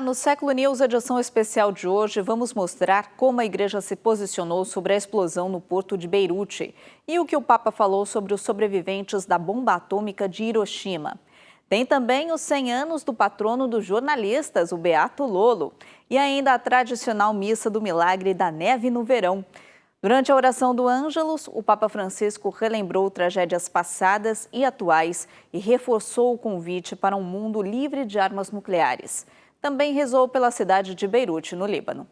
no Século News, edição especial de hoje, vamos mostrar como a igreja se posicionou sobre a explosão no porto de Beirute e o que o Papa falou sobre os sobreviventes da bomba atômica de Hiroshima. Tem também os 100 anos do patrono dos jornalistas, o Beato Lolo, e ainda a tradicional Missa do Milagre da Neve no verão. Durante a oração do Ângelus, o Papa Francisco relembrou tragédias passadas e atuais e reforçou o convite para um mundo livre de armas nucleares. Também rezou pela cidade de Beirute, no Líbano.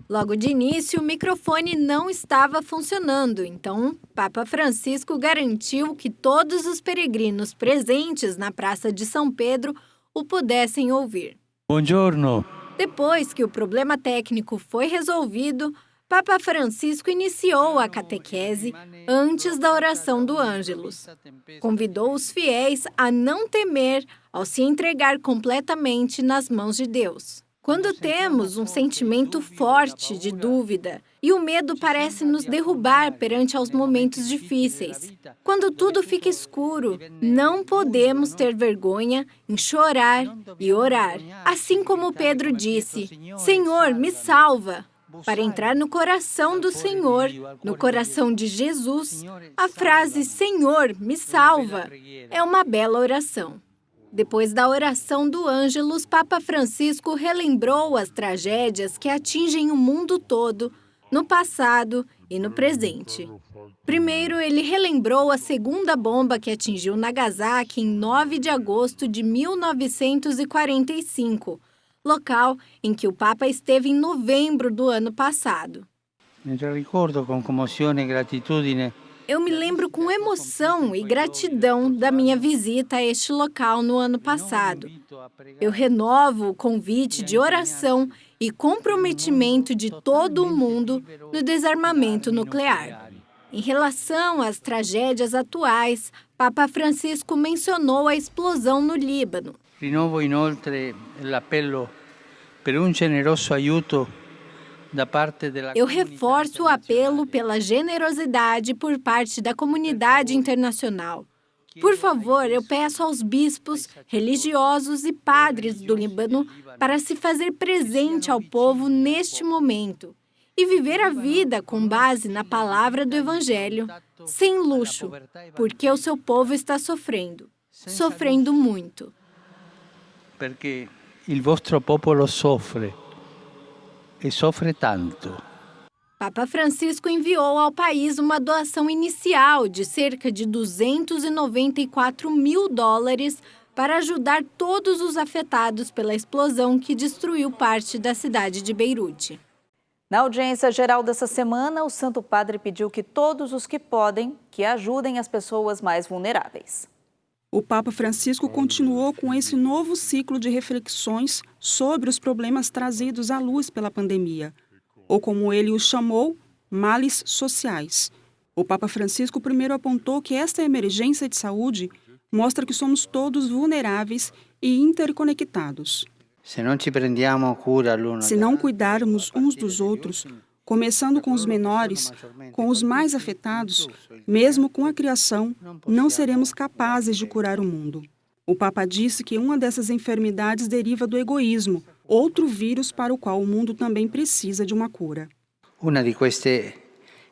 Logo de início, o microfone não estava funcionando, então Papa Francisco garantiu que todos os peregrinos presentes na Praça de São Pedro o pudessem ouvir. Buongiorno. Depois que o problema técnico foi resolvido, Papa Francisco iniciou a catequese antes da oração do Ângelus. Convidou os fiéis a não temer ao se entregar completamente nas mãos de Deus. Quando temos um sentimento forte de dúvida e o medo parece nos derrubar perante aos momentos difíceis, quando tudo fica escuro, não podemos ter vergonha em chorar e orar. Assim como Pedro disse: Senhor, me salva! Para entrar no coração do Senhor, no coração de Jesus, a frase Senhor, me salva é uma bela oração. Depois da oração do Ângelus, Papa Francisco relembrou as tragédias que atingem o mundo todo, no passado e no presente. Primeiro, ele relembrou a segunda bomba que atingiu Nagasaki em 9 de agosto de 1945, local em que o Papa esteve em novembro do ano passado. Eu me lembro com emoção e gratidão da minha visita a este local no ano passado. Eu renovo o convite de oração e comprometimento de todo o mundo no desarmamento nuclear. Em relação às tragédias atuais, Papa Francisco mencionou a explosão no Líbano. Rinnovo inoltre l'appello per un generoso aiuto da parte della Eu reforço o apelo pela generosidade por parte da comunidade internacional. Por favor, eu peço aos bispos, religiosos e padres do Líbano para se fazer presente ao povo neste momento e viver a vida com base na palavra do Evangelho, sem luxo, porque o seu povo está sofrendo muito. Perché il vostro popolo soffre e soffre tanto. Papa Francisco enviou ao país uma doação inicial de cerca de $294 mil para ajudar todos os afetados pela explosão que destruiu parte da cidade de Beirute. Na audiência geral dessa semana, o Santo Padre pediu que todos os que podem, que ajudem as pessoas mais vulneráveis. O Papa Francisco continuou com esse novo ciclo de reflexões sobre os problemas trazidos à luz pela pandemia, ou como ele os chamou, males sociais. O Papa Francisco primeiro apontou que esta emergência de saúde mostra que somos todos vulneráveis e interconectados. Se não cuidarmos uns dos outros, começando com os menores, com os mais afetados, mesmo com a criação, não seremos capazes de curar o mundo. O Papa disse que uma dessas enfermidades deriva do egoísmo, outro vírus para o qual o mundo também precisa de uma cura. Una di queste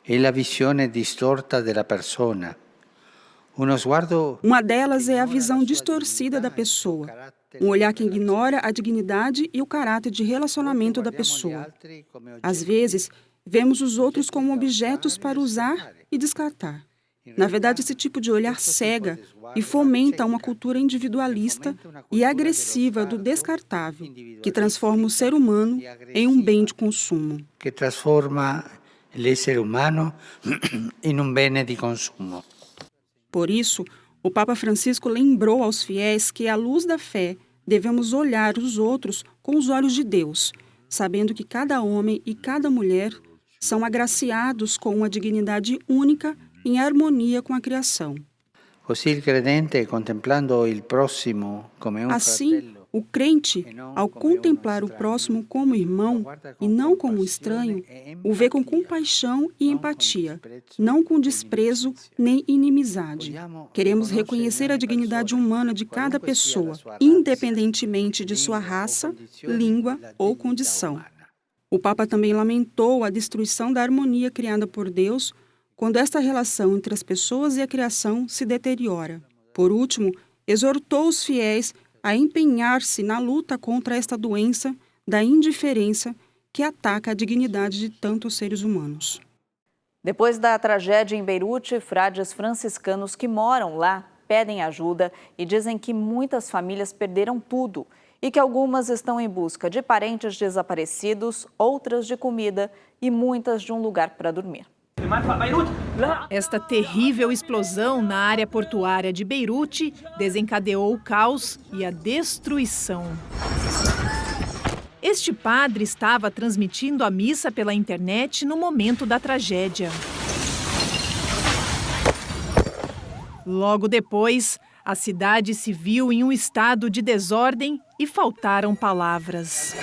è la visione distorta della persona. Uma delas é a visão distorcida da pessoa, um olhar que ignora a dignidade e o caráter de relacionamento da pessoa. Às vezes, vemos os outros como objetos para usar e descartar. Na verdade, esse tipo de olhar cega e fomenta uma cultura individualista e agressiva do descartável, que transforma o ser humano em um bem de consumo. Que transforma o ser humano em um bem de consumo. Por isso, o Papa Francisco lembrou aos fiéis que, à luz da fé, devemos olhar os outros com os olhos de Deus, sabendo que cada homem e cada mulher são agraciados com uma dignidade única em harmonia com a criação. Assim, O crente, ao contemplar o próximo como irmão e não como estranho, o vê com compaixão e empatia, não com desprezo nem inimizade. Queremos reconhecer a dignidade humana de cada pessoa, independentemente de sua raça, língua ou condição. O Papa também lamentou a destruição da harmonia criada por Deus quando esta relação entre as pessoas e a criação se deteriora. Por último, exortou os fiéis a empenhar-se na luta contra esta doença da indiferença que ataca a dignidade de tantos seres humanos. Depois da tragédia em Beirute, frades franciscanos que moram lá pedem ajuda e dizem que muitas famílias perderam tudo e que algumas estão em busca de parentes desaparecidos, outras de comida e muitas de um lugar para dormir. Esta terrível explosão na área portuária de Beirute desencadeou o caos e a destruição. Este padre estava transmitindo a missa pela internet no momento da tragédia. Logo depois, a cidade se viu em um estado de desordem e faltaram palavras.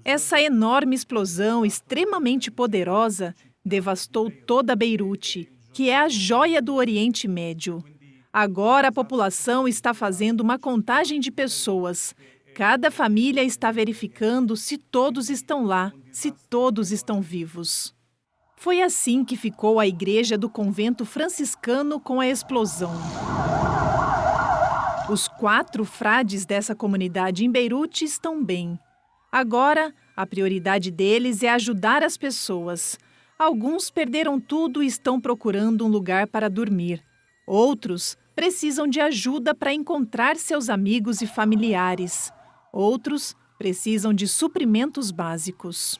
Essa enorme explosão extremamente poderosa devastou toda Beirute, que é a joia do Oriente Médio. Agora a população está fazendo uma contagem de pessoas. Cada família está verificando se todos estão lá, se todos estão vivos. Foi assim que ficou a igreja do convento franciscano com a explosão. Os 4 frades dessa comunidade em Beirute estão bem. Agora, a prioridade deles é ajudar as pessoas. Alguns perderam tudo e estão procurando um lugar para dormir. Outros precisam de ajuda para encontrar seus amigos e familiares. Outros precisam de suprimentos básicos.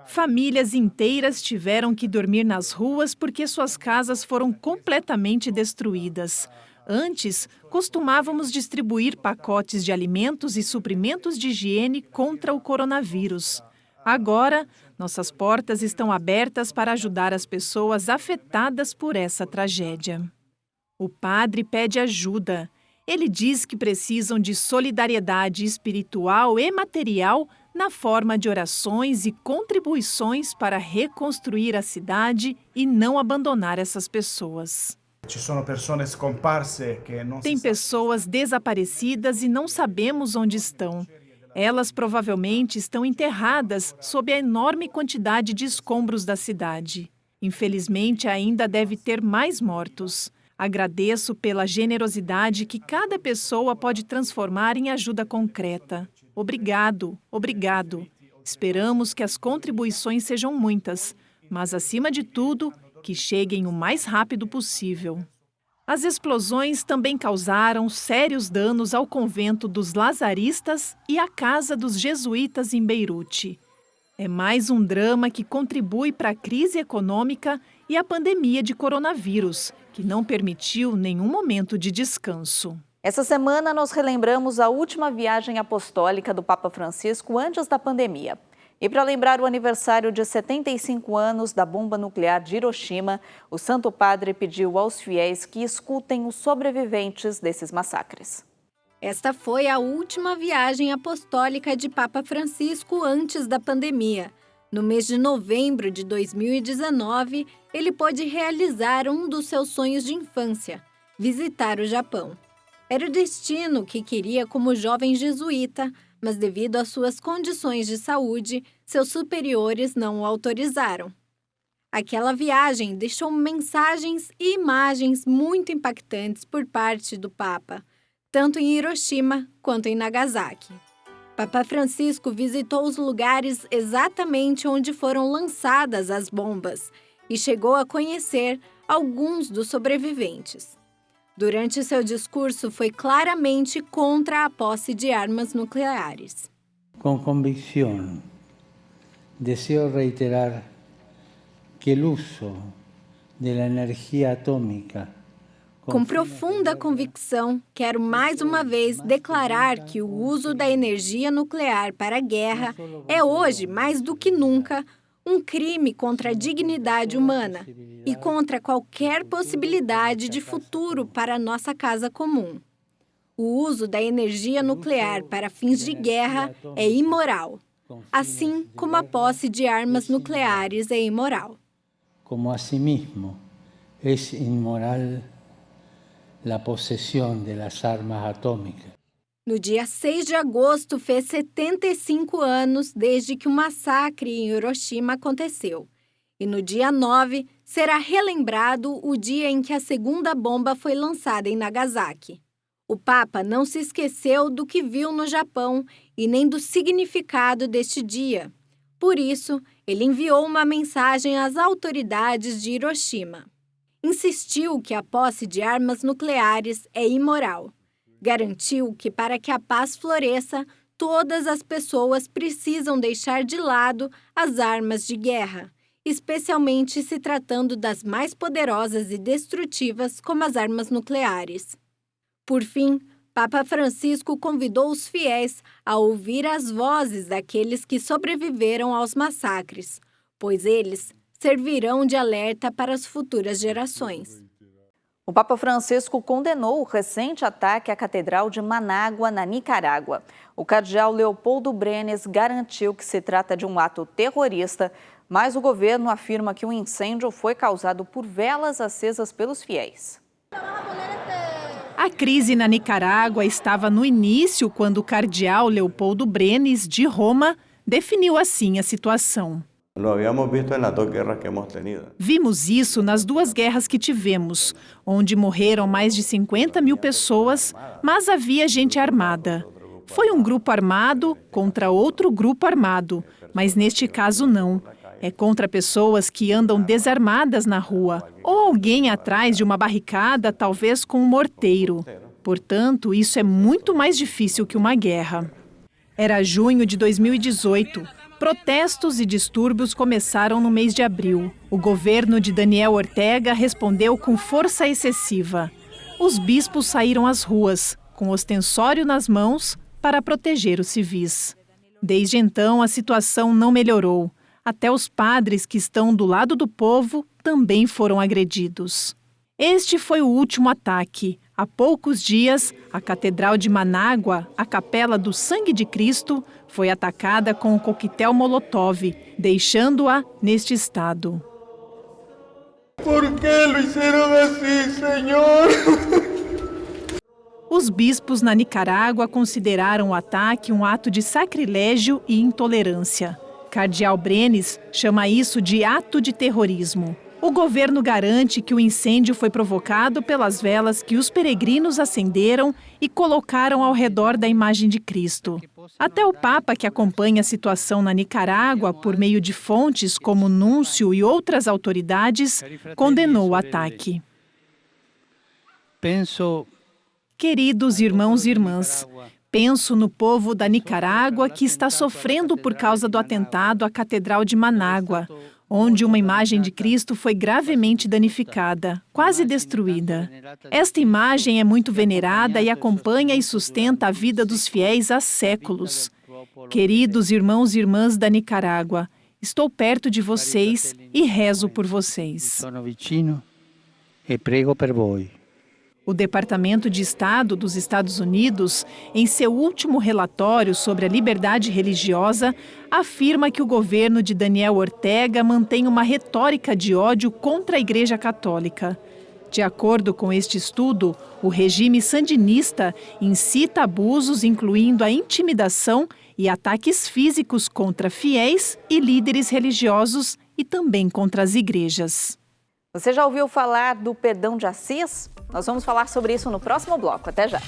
Famílias inteiras tiveram que dormir nas ruas porque suas casas foram completamente destruídas. Antes, costumávamos distribuir pacotes de alimentos e suprimentos de higiene contra o coronavírus. Agora, nossas portas estão abertas para ajudar as pessoas afetadas por essa tragédia. O padre pede ajuda. Ele diz que precisam de solidariedade espiritual e material na forma de orações e contribuições para reconstruir a cidade e não abandonar essas pessoas. Tem pessoas desaparecidas e não sabemos onde estão. Elas provavelmente estão enterradas sob a enorme quantidade de escombros da cidade. Infelizmente, ainda deve ter mais mortos. Agradeço pela generosidade que cada pessoa pode transformar em ajuda concreta. Obrigado, obrigado. Esperamos que as contribuições sejam muitas, mas, acima de tudo, que cheguem o mais rápido possível. As explosões também causaram sérios danos ao convento dos lazaristas e à casa dos jesuítas em Beirute. É mais um drama que contribui para a crise econômica e a pandemia de coronavírus, que não permitiu nenhum momento de descanso. Essa semana nós relembramos a última viagem apostólica do Papa Francisco antes da pandemia. E para lembrar o aniversário de 75 anos da bomba nuclear de Hiroshima, o Santo Padre pediu aos fiéis que escutem os sobreviventes desses massacres. Esta foi a última viagem apostólica de Papa Francisco antes da pandemia. No mês de novembro de 2019, ele pôde realizar um dos seus sonhos de infância, visitar o Japão. Era o destino que queria como jovem jesuíta, mas devido às suas condições de saúde, seus superiores não o autorizaram. Aquela viagem deixou mensagens e imagens muito impactantes por parte do Papa, tanto em Hiroshima quanto em Nagasaki. Papa Francisco visitou os lugares exatamente onde foram lançadas as bombas e chegou a conhecer alguns dos sobreviventes. Durante seu discurso, foi claramente contra a posse de armas nucleares. Com convicção, desejo reiterar que o uso da energia atômica. Com profunda convicção, quero mais uma vez declarar que o uso da energia nuclear para a guerra é hoje, mais do que nunca, um crime contra a dignidade humana e contra qualquer possibilidade de futuro para a nossa casa comum. O uso da energia nuclear para fins de guerra é imoral, assim como a posse de armas nucleares é imoral. Como asimismo é imoral a possessão das armas atômicas. No dia 6 de agosto, fez 75 anos desde que o massacre em Hiroshima aconteceu. E no dia 9, será relembrado o dia em que a segunda bomba foi lançada em Nagasaki. O Papa não se esqueceu do que viu no Japão e nem do significado deste dia. Por isso, ele enviou uma mensagem às autoridades de Hiroshima. Insistiu que a posse de armas nucleares é imoral. Garantiu que, para que a paz floresça, todas as pessoas precisam deixar de lado as armas de guerra, especialmente se tratando das mais poderosas e destrutivas como as armas nucleares. Por fim, Papa Francisco convidou os fiéis a ouvir as vozes daqueles que sobreviveram aos massacres, pois eles servirão de alerta para as futuras gerações. O Papa Francisco condenou o recente ataque à Catedral de Manágua, na Nicarágua. O cardeal Leopoldo Brenes garantiu que se trata de um ato terrorista, mas o governo afirma que o incêndio foi causado por velas acesas pelos fiéis. A crise na Nicarágua estava no início quando o cardeal Leopoldo Brenes, de Roma, definiu assim a situação. Vimos isso nas 2 guerras que tivemos, onde morreram mais de 50 mil pessoas, mas havia gente armada. Foi um grupo armado contra outro grupo armado, mas neste caso não. É contra pessoas que andam desarmadas na rua, ou alguém atrás de uma barricada, talvez com um morteiro. Portanto, isso é muito mais difícil que uma guerra. Era junho de 2018. Protestos e distúrbios começaram no mês de abril. O governo de Daniel Ortega respondeu com força excessiva. Os bispos saíram às ruas, com ostensório nas mãos, para proteger os civis. Desde então, a situação não melhorou. Até os padres que estão do lado do povo também foram agredidos. Este foi o último ataque. Há poucos dias, a Catedral de Manágua, a Capela do Sangue de Cristo, foi atacada com um coquetel Molotov, deixando-a neste estado. Por que lo hicieron assim, Senhor? Os bispos na Nicarágua consideraram o ataque um ato de sacrilégio e intolerância. Cardeal Brenes chama isso de ato de terrorismo. O governo garante que o incêndio foi provocado pelas velas que os peregrinos acenderam e colocaram ao redor da imagem de Cristo. Até o Papa, que acompanha a situação na Nicarágua por meio de fontes como o Núncio e outras autoridades, condenou o ataque. Queridos irmãos e irmãs, penso no povo da Nicarágua que está sofrendo por causa do atentado à Catedral de Manágua, onde uma imagem de Cristo foi gravemente danificada, quase destruída. Esta imagem é muito venerada e acompanha e sustenta a vida dos fiéis há séculos. Queridos irmãos e irmãs da Nicarágua, estou perto de vocês e rezo por vocês. O Departamento de Estado dos Estados Unidos, em seu último relatório sobre a liberdade religiosa, afirma que o governo de Daniel Ortega mantém uma retórica de ódio contra a Igreja Católica. De acordo com este estudo, o regime sandinista incita abusos, incluindo a intimidação e ataques físicos contra fiéis e líderes religiosos e também contra as igrejas. Você já ouviu falar do perdão de Assis? Nós vamos falar sobre isso no próximo bloco. Até já!